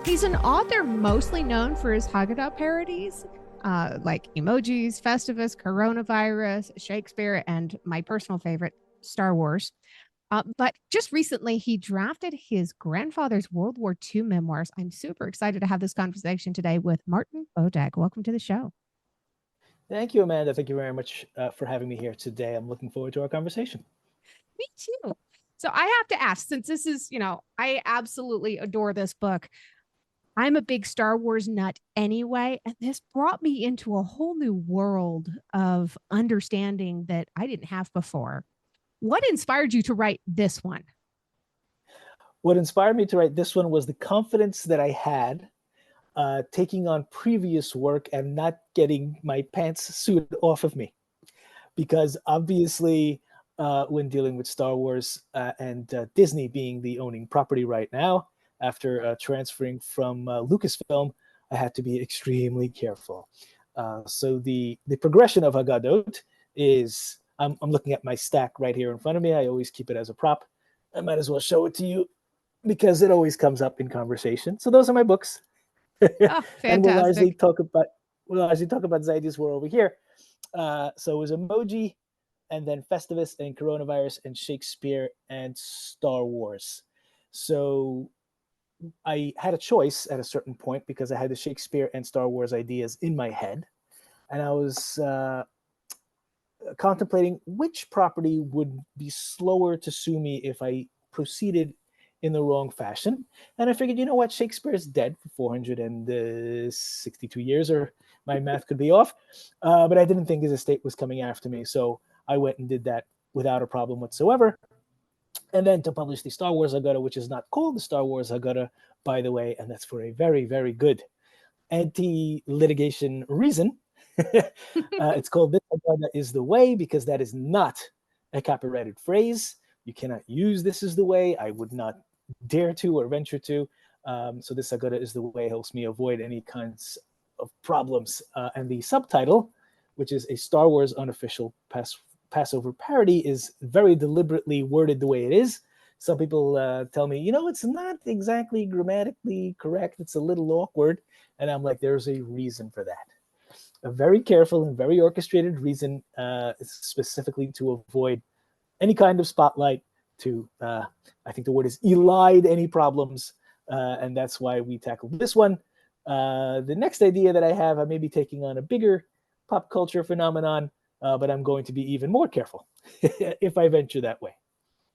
He's an author mostly known for his Haggadah parodies, like emojis, Festivus, coronavirus, Shakespeare, and my personal favorite, Star Wars. But just recently, he drafted his grandfather's World War II memoirs. I'm super excited to have this conversation today with Martin Bodek. Welcome to the show. Thank you, Amanda. Thank you very much for having me here today. I'm looking forward to our conversation. Me too. So I have to ask, since this is, I absolutely adore this book. I'm a big Star Wars nut anyway, and this brought me into a whole new world of understanding that I didn't have before. What inspired you to write this one? What inspired me to write this one was the confidence that I had taking on previous work and not getting my pants suited off of me. Because obviously, when dealing with Star Wars and Disney being the owning property right now, after transferring from Lucasfilm, I had to be extremely careful. So the progression of Haggadah is, I'm looking at my stack right here in front of me. I always keep it as a prop. I might as well show it to you because it always comes up in conversation. So those are my books. Oh, and we'll largely fantastic. talk about Zaidi's War over here. So it was emoji, and then Festivus and coronavirus and Shakespeare and Star Wars. So I had a choice at a certain point because I had the Shakespeare and Star Wars ideas in my head. And I was contemplating which property would be slower to sue me if I proceeded in the wrong fashion. And I figured, you know what, Shakespeare is dead for 462 years, or my math could be off. But I didn't think his estate was coming after me. So I went and did that without a problem whatsoever. And then to publish the Star Wars Haggadah, which is not called the Star Wars Haggadah, by the way, and that's for a very, very good anti-litigation reason. It's called This Haggadah is the Way because that is not a copyrighted phrase. You cannot use this is the way. I would not dare to or venture to. So this Haggadah is the way helps me avoid any kinds of problems. And the subtitle, which is a Star Wars unofficial Passover parody, is very deliberately worded the way it is. Some people tell me, it's not exactly grammatically correct. It's a little awkward. And I'm like, there's a reason for that. A very careful and very orchestrated reason, specifically to avoid any kind of spotlight, to, I think the word is elide any problems. And that's why we tackled this one. The next idea that I have, I may be taking on a bigger pop culture phenomenon, but I'm going to be even more careful if I venture that way.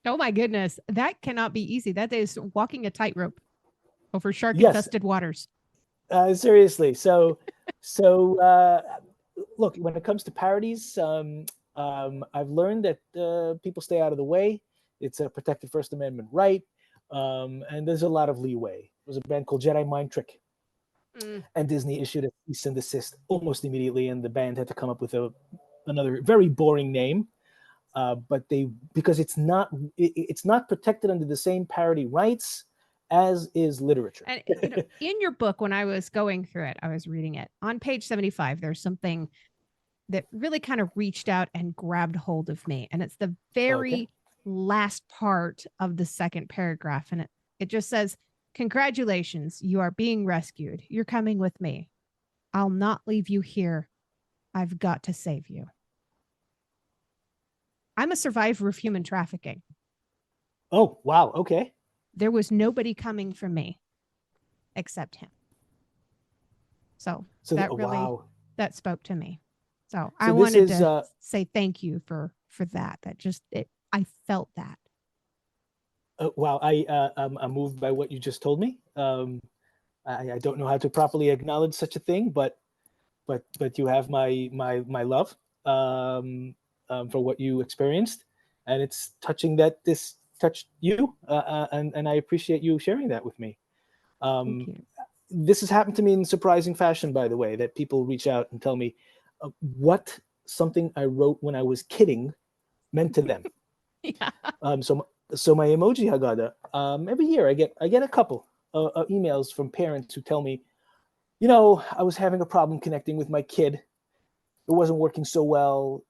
Oh my goodness. That cannot be easy. That is walking a tightrope over shark-infested waters. Seriously. So look, when it comes to parodies, I've learned that people stay out of the way. It's a protected First Amendment right. And there's a lot of leeway. There was a band called Jedi Mind Trick. And Disney issued a cease and desist almost immediately, and the band had to come up with another very boring name. But because it's not protected under the same parody rights as is literature. And in your book, when I was going through it, I was reading it on page 75. There's something that really kind of reached out and grabbed hold of me, and it's the very last part of the second paragraph, and it just says, "Congratulations, you are being rescued. You're coming with me. I'll not leave you here. I've got to save you." I'm a survivor of human trafficking. Oh, wow. Okay. There was nobody coming for me except him. So that really, that spoke to me. So I wanted to say thank you for that. That just, I felt that. Wow. I'm moved by what you just told me. I don't know how to properly acknowledge such a thing, but you have my love for what you experienced, and it's touching that this touched you, and I appreciate you sharing that with me. Thank you. This has happened to me in surprising fashion, by the way, that people reach out and tell me what something I wrote when I was kidding meant to them. Yeah. So my emoji Haggadah, every year I get a couple emails from parents who tell me, I was having a problem connecting with my kid. It wasn't working so well.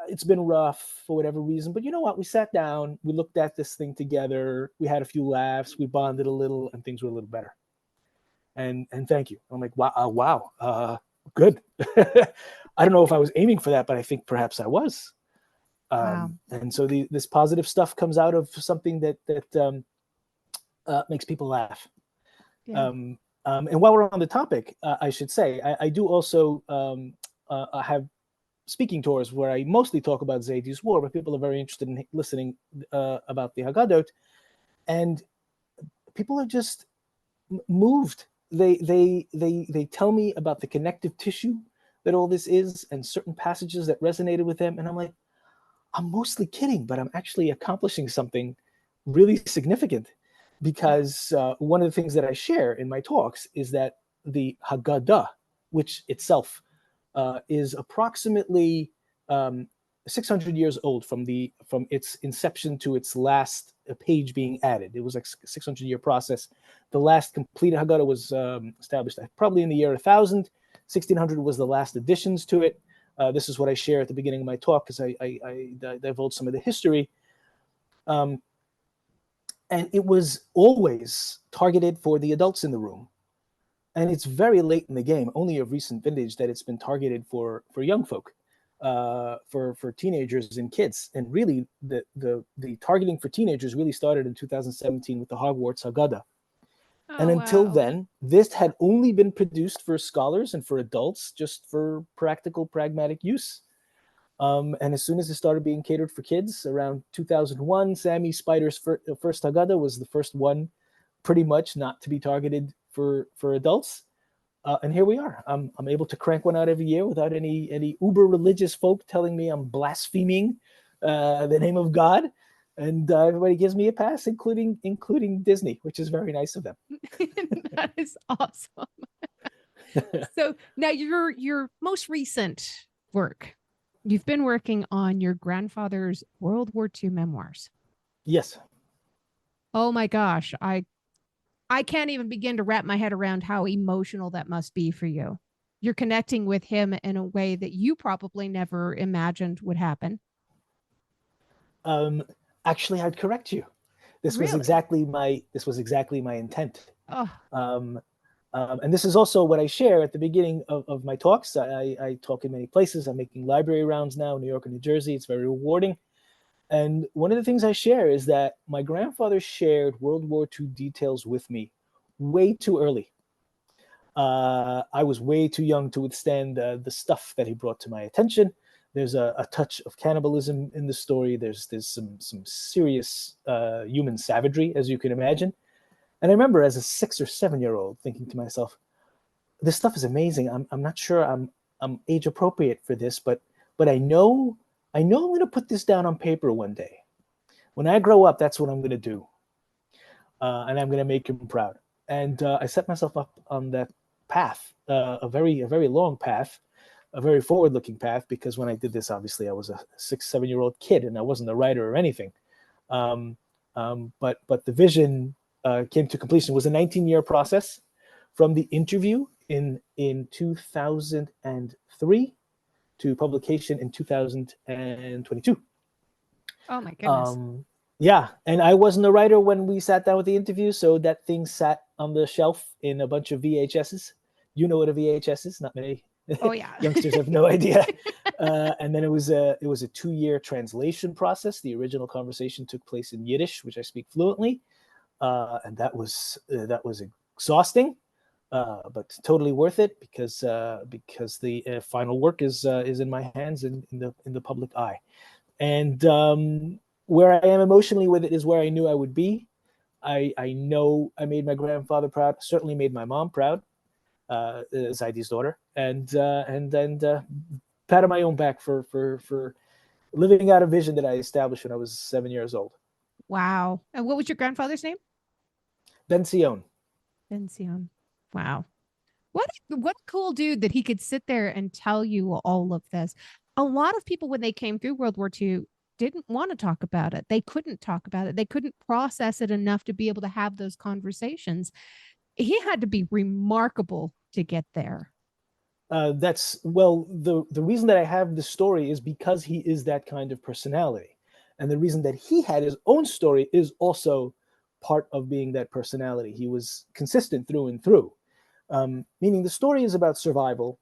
It's been rough for whatever reason, but you know what? We sat down, we looked at this thing together, we had a few laughs, we bonded a little, and things were a little better. and thank you. I'm like, wow, good. I don't know if I was aiming for that, but I think perhaps I was. Wow. And so this positive stuff comes out of something that makes people laugh. Yeah. And while we're on the topic, I should say I do also have speaking tours where I mostly talk about Zaydi's War, but people are very interested in listening about the Haggadah, and people are just moved. They tell me about the connective tissue that all this is, and certain passages that resonated with them, and I'm like, I'm mostly kidding, but I'm actually accomplishing something really significant, because one of the things that I share in my talks is that the Haggadah, which itself is approximately 600 years old from its inception to its last page being added. It was like a 600-year process. The last completed Haggadah was established probably in the year 1000. 1600 was the last additions to it. This is what I share at the beginning of my talk, because I divulge some of the history. And it was always targeted for the adults in the room. And it's very late in the game, only of recent vintage, that it's been targeted for young folk, for teenagers and kids. And really, the targeting for teenagers really started in 2017 with the Hogwarts Haggadah. And until then, this had only been produced for scholars and for adults, just for practical, pragmatic use. And as soon as it started being catered for kids, around 2001, Sammy Spider's first Haggadah was the first one, pretty much not to be targeted for adults. And here we are. I'm able to crank one out every year without any uber religious folk telling me I'm blaspheming the name of God. And everybody gives me a pass, including Disney, which is very nice of them. That is awesome. So now your most recent work, you've been working on your grandfather's World War II memoirs. Yes. Oh my gosh. I can't even begin to wrap my head around how emotional that must be for you. You're connecting with him in a way that you probably never imagined would happen. Actually, I'd correct you. This was Really? exactly my intent. Oh, And this is also what I share at the beginning of my talks. I talk in many places. I'm making library rounds now in New York and New Jersey. It's very rewarding. And one of the things I share is that my grandfather shared World War II details with me way too early. I was way too young to withstand the stuff that he brought to my attention. There's a touch of cannibalism in the story. There's some serious human savagery, as you can imagine. And I remember as a 6 or 7 year old thinking to myself, this stuff is amazing. I'm not sure I'm age appropriate for this, but I know I'm going to put this down on paper one day. When I grow up, that's what I'm going to do. And I'm going to make him proud. And I set myself up on that path, a very long path, a very forward-looking path, because when I did this, obviously I was a 6, 7 year old kid and I wasn't a writer or anything. But the vision came to completion. It was a 19-year process from the interview in 2003 to publication in 2022. oh my goodness. Yeah, and I wasn't a writer when we sat down with the interview, so that thing sat on the shelf in a bunch of VHSs. You know what a VHS is? Not many Oh yeah. youngsters have no idea. And then it was a 2-year translation process. The original conversation took place in Yiddish, which I speak fluently, and that was exhausting, but totally worth it, because the final work is in my hands in the public eye. And where I am emotionally with it is where I knew I would be. I know I made my grandfather proud, certainly made my mom proud, Zaidi's daughter, and pat on my own back for living out a vision that I established when I was 7 years old. Wow. And what was your grandfather's name? Ben Sion. Ben Sion. Wow. What a cool dude that he could sit there and tell you all of this. A lot of people, when they came through World War II, didn't want to talk about it. They couldn't talk about it. They couldn't process it enough to be able to have those conversations. He had to be remarkable to get there. The reason that I have this story is because he is that kind of personality. And the reason that he had his own story is also part of being that personality. He was consistent through and through. Meaning the story is about survival,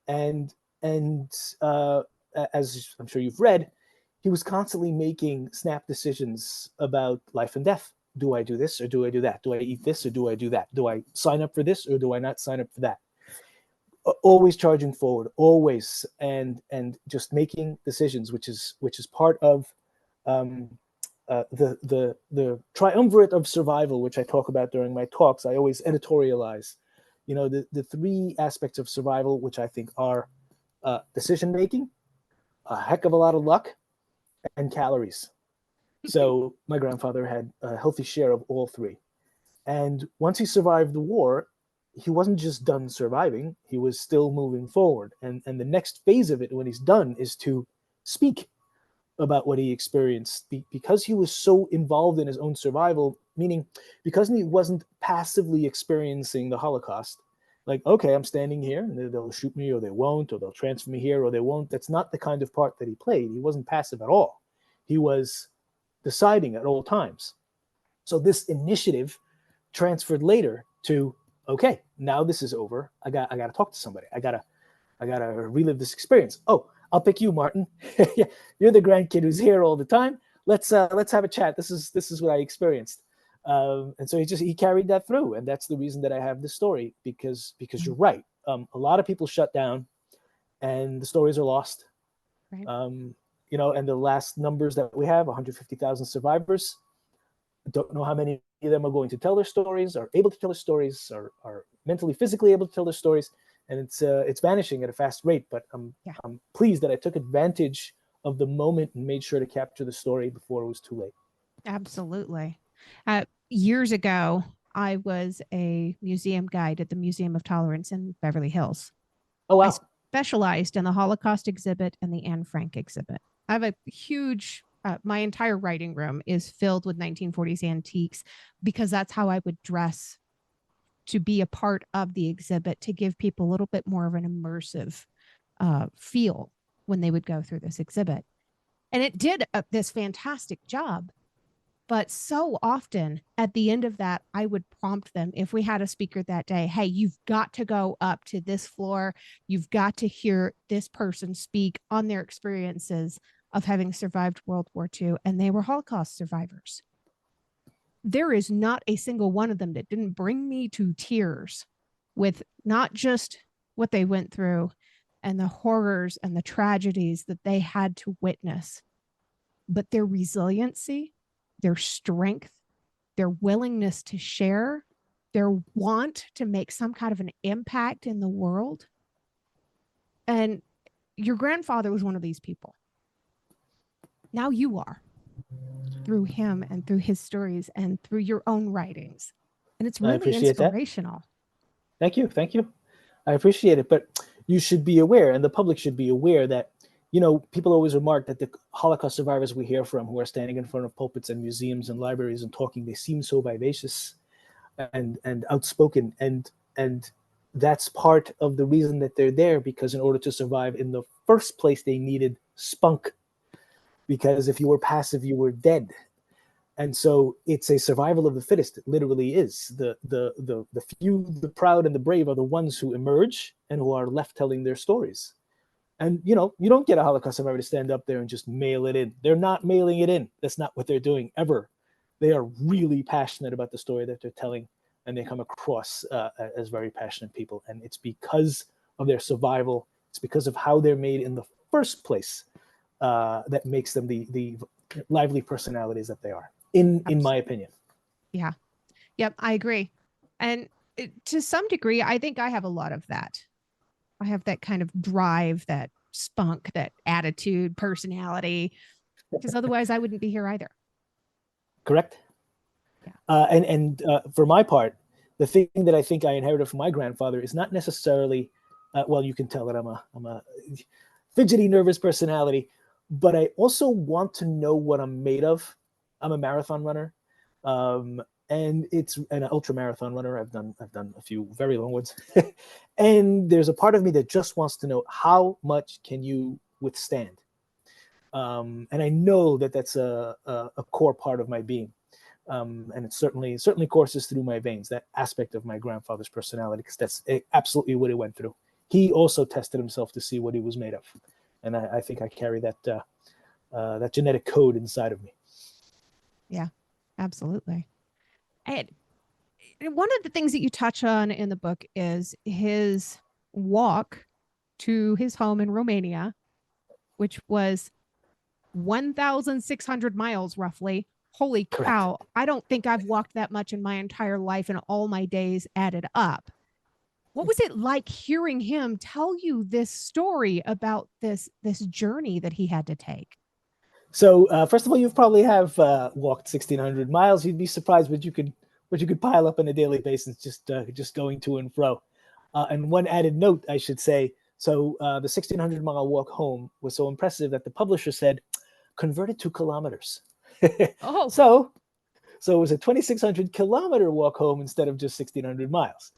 and as I'm sure you've read, he was constantly making snap decisions about life and death. Do I do this or do I do that? Do I eat this or do I do that? Do I sign up for this or do I not sign up for that? Always charging forward, always, and just making decisions, which is part of the triumvirate of survival, which I talk about during my talks. I always editorialize, the three aspects of survival, which I think are decision making, a heck of a lot of luck, and calories. So my grandfather had a healthy share of all three. And once he survived the war, he wasn't just done surviving, he was still moving forward. And the next phase of it, when he's done, is to speak about what he experienced, because he was so involved in his own survival, meaning because he wasn't passively experiencing the Holocaust. Like, okay, I'm standing here and they'll shoot me or they won't, or they'll transfer me here or they won't. That's not the kind of part that he played. He wasn't passive at all. He was deciding at all times. So this initiative transferred later to, okay, now this is over. I got to talk to somebody. I gotta relive this experience. Oh, I'll pick you, Martin. Yeah, you're the grandkid who's here all the time. Let's have a chat. This is what I experienced. And so he carried that through, and that's the reason that I have this story, because you're right. A lot of people shut down, and the stories are lost. Right. And the last numbers that we have, 150,000 survivors. I don't know how many of them are going to tell their stories, are able to tell their stories, are mentally, physically able to tell their stories, and it's vanishing at a fast rate. But I'm pleased that I took advantage of the moment and made sure to capture the story before it was too late. Absolutely. Years ago, I was a museum guide at the Museum of Tolerance in Beverly Hills. Oh, wow. I specialized in the Holocaust exhibit and the Anne Frank exhibit. I have a huge, my entire writing room is filled with 1940s antiques, because that's how I would dress to be a part of the exhibit, to give people a little bit more of an immersive feel when they would go through this exhibit. And it did this fantastic job. But so often at the end of that, I would prompt them, if we had a speaker that day, hey, you've got to go up to this floor. You've got to hear this person speak on their experiences of having survived World War II. And they were Holocaust survivors. There is not a single one of them that didn't bring me to tears with not just what they went through and the horrors and the tragedies that they had to witness, but their resiliency, their strength, their willingness to share, their want to make some kind of an impact in the world. And your grandfather was one of these people. Now you are, through him and through his stories and through your own writings. And it's really inspirational. Thank you. I appreciate it. But you should be aware, and the public should be aware, that people always remark that the Holocaust survivors we hear from, who are standing in front of pulpits and museums and libraries and talking, they seem so vivacious and outspoken. And that's part of the reason that they're there, because in order to survive in the first place, they needed spunk. Because if you were passive, you were dead. And so it's a survival of the fittest. It literally is. The few, the proud, and the brave are the ones who emerge and who are left telling their stories. And, you don't get a Holocaust survivor to stand up there and just mail it in. They're not mailing it in. That's not what they're doing ever. They are really passionate about the story that they're telling, and they come across as very passionate people. And it's because of their survival. It's because of how they're made in the first place that makes them the lively personalities that they are, in my opinion. Yeah. Yep, I agree. And to some degree, I think I have a lot of that. I have that kind of drive, that spunk, that attitude, personality, because otherwise I wouldn't be here either. Correct. Yeah. And for my part, the thing that I think I inherited from my grandfather is not necessarily, well, you can tell that I'm a fidgety, nervous personality, but I also want to know what I'm made of. I'm a marathon runner. And it's an ultra marathon runner. I've done a few very long ones. And there's a part of me that just wants to know, how much can you withstand? And I know that that's a core part of my being. And it certainly courses through my veins, that aspect of my grandfather's personality, because that's absolutely what he went through. He also tested himself to see what he was made of, and I think I carry that genetic code inside of me. Yeah, absolutely. And one of the things that you touch on in the book is his walk to his home in Romania, which was 1,600 miles roughly. Holy Correct. cow. I don't think I've walked that much in my entire life and all my days added up. What was it like hearing him tell you this story about this journey that he had to take? So first of all, you probably have walked 1,600 miles. You'd be surprised what you could pile up on a daily basis just going to and fro. And one added note, I should say. So the 1,600-mile walk home was so impressive that the publisher said, convert it to kilometers. Oh, So it was a 2,600-kilometer walk home instead of just 1,600 miles.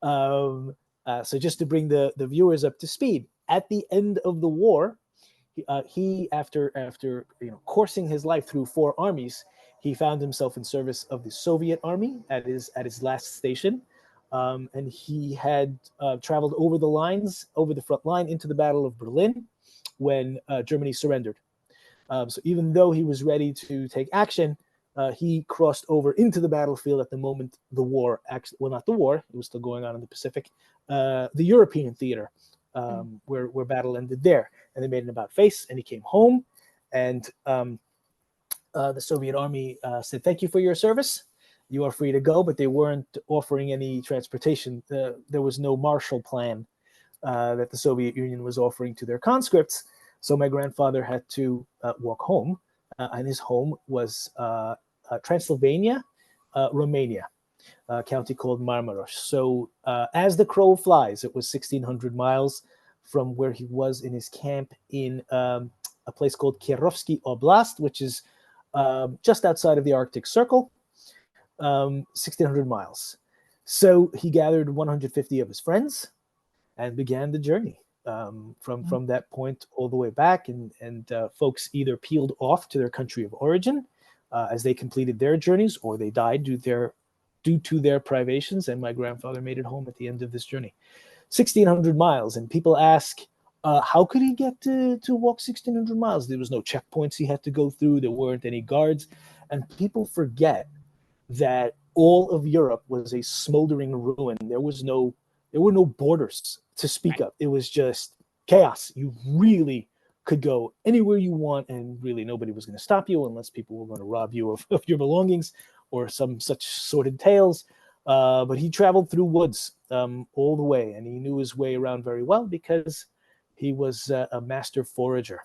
So just to bring the viewers up to speed, at the end of the war, he after coursing his life through 4 armies, he found himself in service of the Soviet army at his last station, and he had traveled over the front line into the Battle of Berlin when Germany surrendered. So even though he was ready to take action, he crossed over into the battlefield at the moment the war, not the war, it was still going on in the Pacific, the European theater, where battle ended there. And they made an about face, and he came home, and the Soviet army said, thank you for your service. You are free to go, but they weren't offering any transportation. There was no Marshall Plan that the Soviet Union was offering to their conscripts. So my grandfather had to walk home, and his home was Transylvania, Romania, a county called Marmaros. So as the crow flies, it was 1,600 miles from where he was in his camp in a place called Kirovsky Oblast, which is just outside of the Arctic Circle, 1,600 miles. So he gathered 150 of his friends and began the journey. From that point all the way back, and folks either peeled off to their country of origin as they completed their journeys, or they died due to their privations, and my grandfather made it home at the end of this journey. 1,600 miles, and people ask, how could he get to walk 1,600 miles? There was no checkpoints he had to go through. There weren't any guards, and people forget that all of Europe was a smoldering ruin. There were no borders to speak of. It was just chaos. You really could go anywhere you want, and really nobody was going to stop you unless people were going to rob you of your belongings or some such sordid tales. But he traveled through woods all the way, and he knew his way around very well because he was a master forager.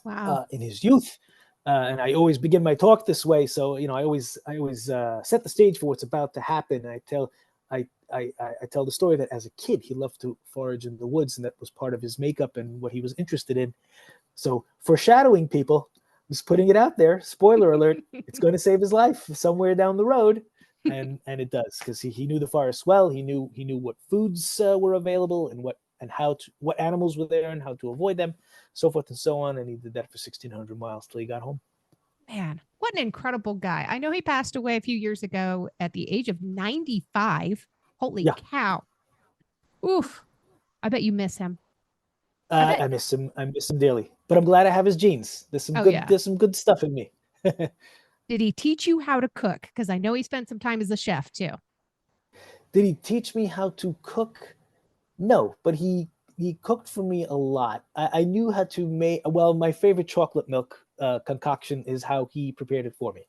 wow. In his youth. And I always begin my talk this way, so I always set the stage for what's about to happen. And I tell the story that as a kid he loved to forage in the woods, and that was part of his makeup and what he was interested in. So foreshadowing, people, just putting it out there. Spoiler alert: it's going to save his life somewhere down the road, and it does, because he knew the forest well. He knew what foods were available and what animals were there and how to avoid them, so forth and so on. And he did that for 1,600 miles till he got home. Man, what an incredible guy. I know he passed away a few years ago at the age of 95. Holy cow. Oof. I bet you miss him. I miss him. I miss him dearly. But I'm glad I have his genes. There's some good stuff in me. Did he teach you how to cook? Because I know he spent some time as a chef too. Did he teach me how to cook? No, but he cooked for me a lot. I knew how to make, well, my favorite chocolate milk concoction is how he prepared it for me.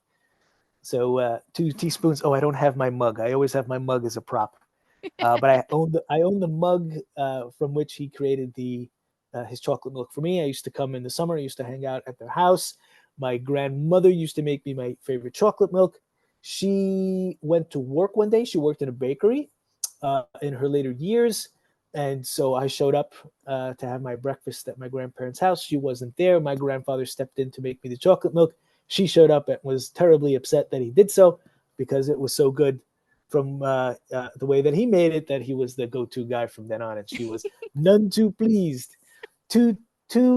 So 2 teaspoons. Oh, I don't have my mug. I always have my mug as a prop. But I own the mug from which he created his chocolate milk for me. I used to come in the summer. I used to hang out at their house. My grandmother used to make me my favorite chocolate milk. She went to work one day. She worked in a bakery in her later years. And so I showed up to have my breakfast at my grandparents' house. She wasn't there. My grandfather stepped in to make me the chocolate milk. She showed up and was terribly upset that he did so, because it was so good from the way that he made it, that he was the go-to guy from then on. And she was none too pleased. Two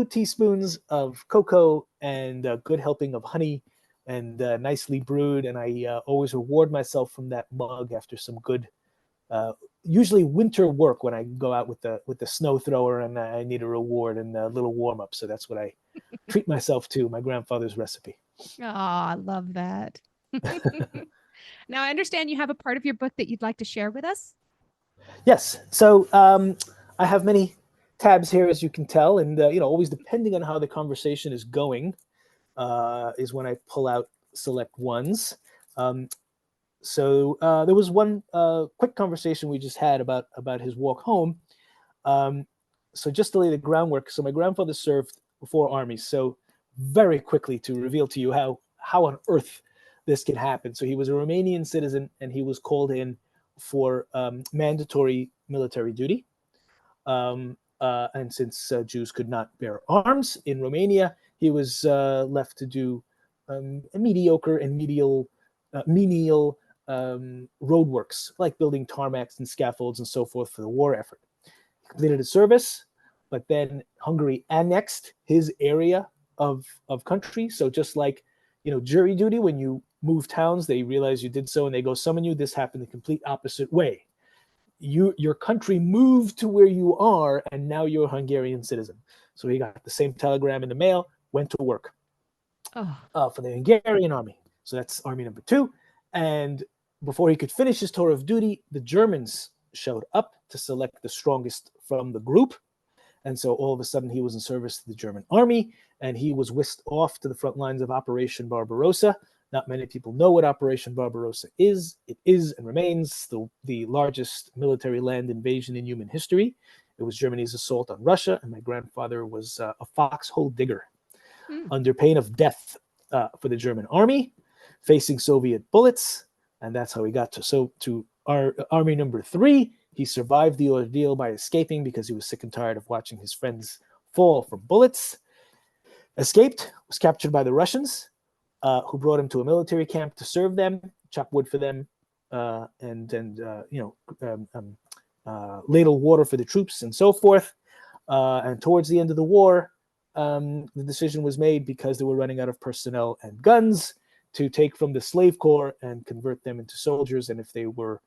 teaspoons of cocoa and a good helping of honey and nicely brewed. And I always reward myself from that mug after some good, usually winter work when I go out with the snow thrower and I need a reward and a little warm up. So that's what I treat myself to, my grandfather's recipe. Oh, I love that. Now, I understand you have a part of your book that you'd like to share with us. Yes. So I have many tabs here, as you can tell, and always depending on how the conversation is going, is when I pull out select ones. So there was one quick conversation we just had about his walk home. So just to lay the groundwork, so my grandfather served 4 armies. So very quickly to reveal to you how on earth this can happen. So he was a Romanian citizen, and he was called in for mandatory military duty. And since Jews could not bear arms in Romania, he was left to do mediocre and menial roadworks, like building tarmacs and scaffolds and so forth for the war effort. He completed his service, but then Hungary annexed his area of country. So just like, jury duty, when you move towns, they realize you did so and they go summon you. This happened the complete opposite way. Your country moved to where you are, and now you're a Hungarian citizen. So he got the same telegram in the mail, went to work for the Hungarian army. So that's army number 2. And before he could finish his tour of duty, the Germans showed up to select the strongest from the group. And so all of a sudden he was in service to the German army, and he was whisked off to the front lines of Operation Barbarossa. Not many people know what Operation Barbarossa is. It is and remains the largest military land invasion in human history. It was Germany's assault on Russia, and my grandfather was a foxhole digger under pain of death for the German army, facing Soviet bullets. And that's how he got to our army number 3. He survived the ordeal by escaping because he was sick and tired of watching his friends fall from bullets. Escaped, was captured by the Russians, who brought him to a military camp to serve them, chop wood for them, ladle water for the troops and so forth. And towards the end of the war, the decision was made, because they were running out of personnel and guns, to take from the slave corps and convert them into soldiers. And if they were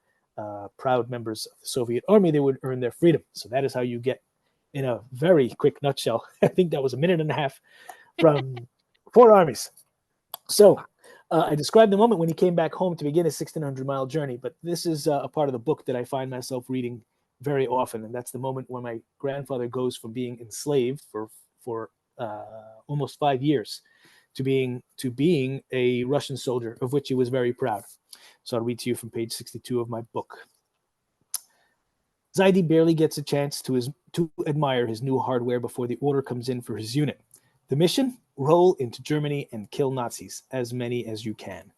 proud members of the Soviet army, they would earn their freedom. So that is how you get, in a very quick nutshell, I think that was a minute and a half, from 4 armies. So I described the moment when he came back home to begin his 1,600-mile journey, but this is a part of the book that I find myself reading very often, and that's the moment when my grandfather goes from being enslaved for almost 5 years to being a Russian soldier, of which he was very proud. So I'll read to you from page 62 of my book. Zaidi barely gets a chance to admire his new hardware before the order comes in for his unit. The mission? Roll into Germany and kill Nazis, as many as you can.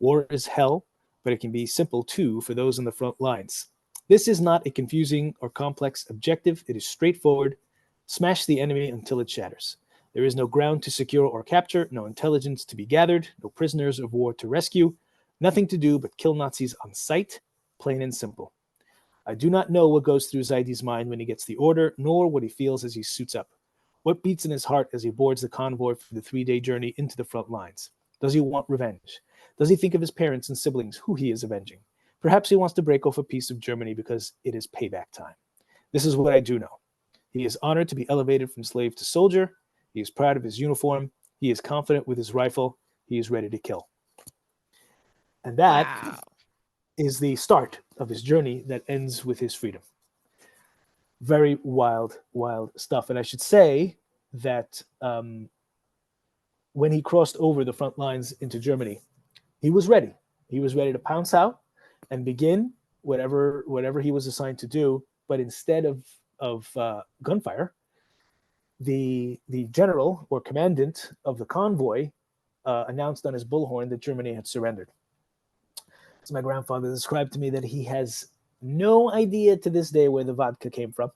War is hell, but it can be simple too for those on the front lines. This is not a confusing or complex objective. It is straightforward. Smash the enemy until it shatters. There is no ground to secure or capture, no intelligence to be gathered, no prisoners of war to rescue, nothing to do but kill Nazis on sight, plain and simple. I do not know what goes through Zaidi's mind when he gets the order, nor what he feels as he suits up. What beats in his heart as he boards the convoy for the 3-day journey into the front lines? Does he want revenge? Does he think of his parents and siblings who he is avenging? Perhaps he wants to break off a piece of Germany because it is payback time. This is what I do know. He is honored to be elevated from slave to soldier. He is proud of his uniform. He is confident with his rifle. He is ready to kill. And that is the start of his journey that ends with his freedom. Very wild, wild stuff. And I should say that when he crossed over the front lines into Germany, he was ready. He was ready to pounce out and begin whatever he was assigned to do. But instead of gunfire, the general or commandant of the convoy announced on his bullhorn that Germany had surrendered. So my grandfather described to me that he has no idea to this day where the vodka came from.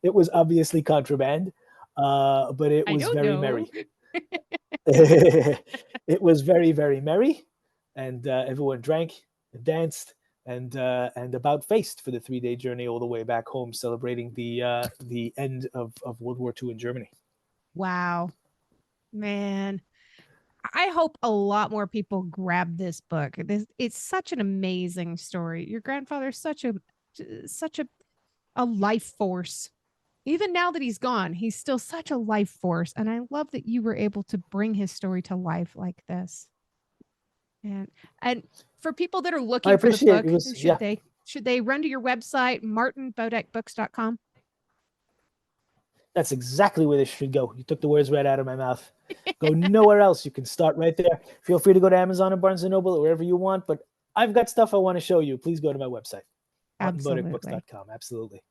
It was obviously contraband, but it was very merry. It was very, very merry, and everyone drank and danced and about faced for the 3-day journey all the way back home, celebrating the end of World War II in Germany. Wow, man. I hope a lot more people grab this book. It's such an amazing story. Your grandfather's such a life force. Even now that he's gone, he's still such a life force. And I love that you were able to bring his story to life like this. And for people that are I looking for the appreciate it. book, It was, yeah, should they run to your website, martinbodekbooks.com? that's exactly where they should go. You took the words right out of my mouth. Go nowhere else. You can start right there. Feel free to go to Amazon and Barnes & Noble or wherever you want, but I've got stuff I want to show you. Please go to my website, Absolutely. martinbodekbooks.com. Absolutely.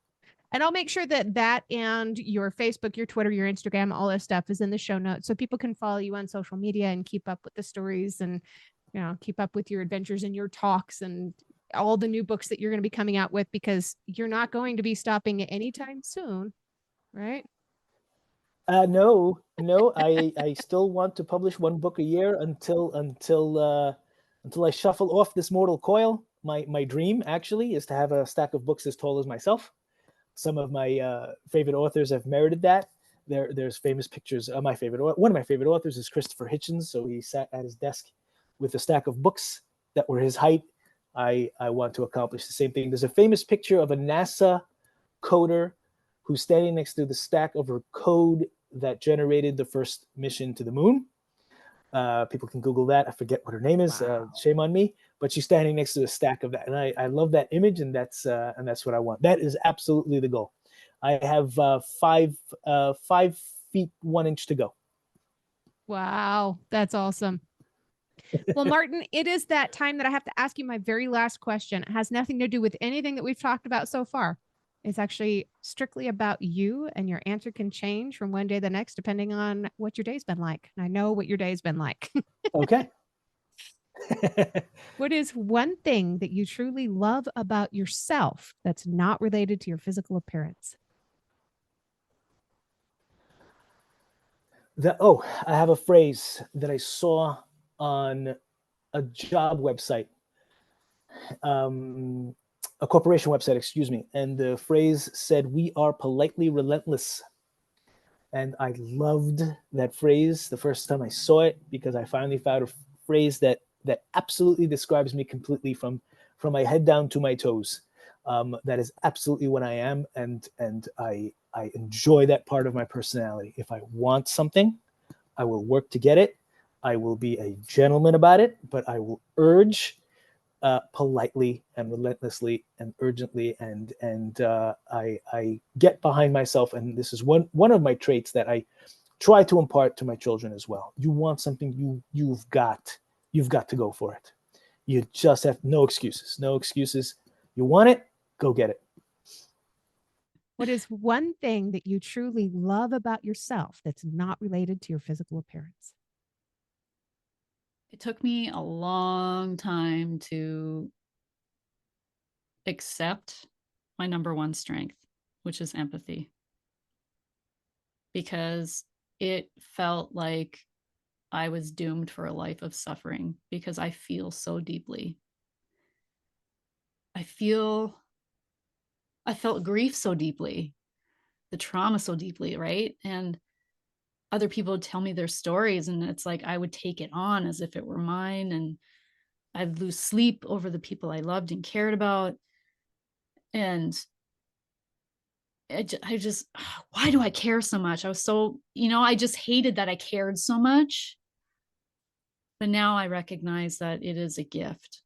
And I'll make sure that and your Facebook, your Twitter, your Instagram, all this stuff is in the show notes so people can follow you on social media and keep up with the stories and, keep up with your adventures and your talks and all the new books that you're going to be coming out with, because you're not going to be stopping anytime soon, right? No. I still want to publish one book a year until I shuffle off this mortal coil. My dream actually is to have a stack of books as tall as myself. Some of my favorite authors have merited that. There's famous pictures. One of my favorite authors is Christopher Hitchens. So he sat at his desk with a stack of books that were his height. I want to accomplish the same thing. There's a famous picture of a NASA coder who's standing next to the stack of her code that generated the first mission to the moon. People can Google that. I forget what her name is. Wow. Shame on me. But she's standing next to a stack of that, and I love that image, and that's what I want. That is absolutely the goal. I have 5 feet 1 inch to go. Wow, that's awesome. Well, Martin, it is that time that I have to ask you my very last question. It has nothing to do with anything that we've talked about so far. It's actually strictly about you, and your answer can change from one day to the next, depending on what your day's been like. And I know what your day's been like. Okay. What is one thing that you truly love about yourself that's not related to your physical appearance? I have a phrase that I saw on a job website, a corporation website, excuse me. And the phrase said, "We are politely relentless." And I loved that phrase the first time I saw it, because I finally found a phrase that absolutely describes me completely from my head down to my toes. That is absolutely what I am, and I enjoy that part of my personality. If I want something, I will work to get it. I will be a gentleman about it, but I will urge politely and relentlessly and urgently, and I get behind myself. And this is one of my traits that I try to impart to my children as well. You want something, you've got to go for it. You just have no excuses. You want it, go get it. What is one thing that you truly love about yourself that's not related to your physical appearance? It took me a long time to accept my number one strength, which is empathy. Because it felt like I was doomed for a life of suffering, because I feel so deeply. I felt grief so deeply, the trauma so deeply, right? And other people would tell me their stories, and it's like I would take it on as if it were mine, and I'd lose sleep over the people I loved and cared about. And I just, why do I care so much? I was so, I just hated that I cared so much. But now I recognize that it is a gift,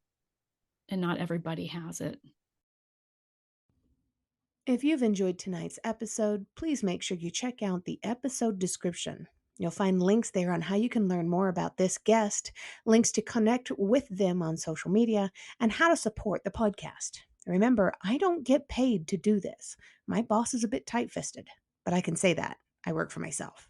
and not everybody has it. If you've enjoyed tonight's episode, please make sure you check out the episode description. You'll find links there on how you can learn more about this guest, links to connect with them on social media, and how to support the podcast. Remember, I don't get paid to do this. My boss is a bit tight-fisted, but I can say that. I work for myself.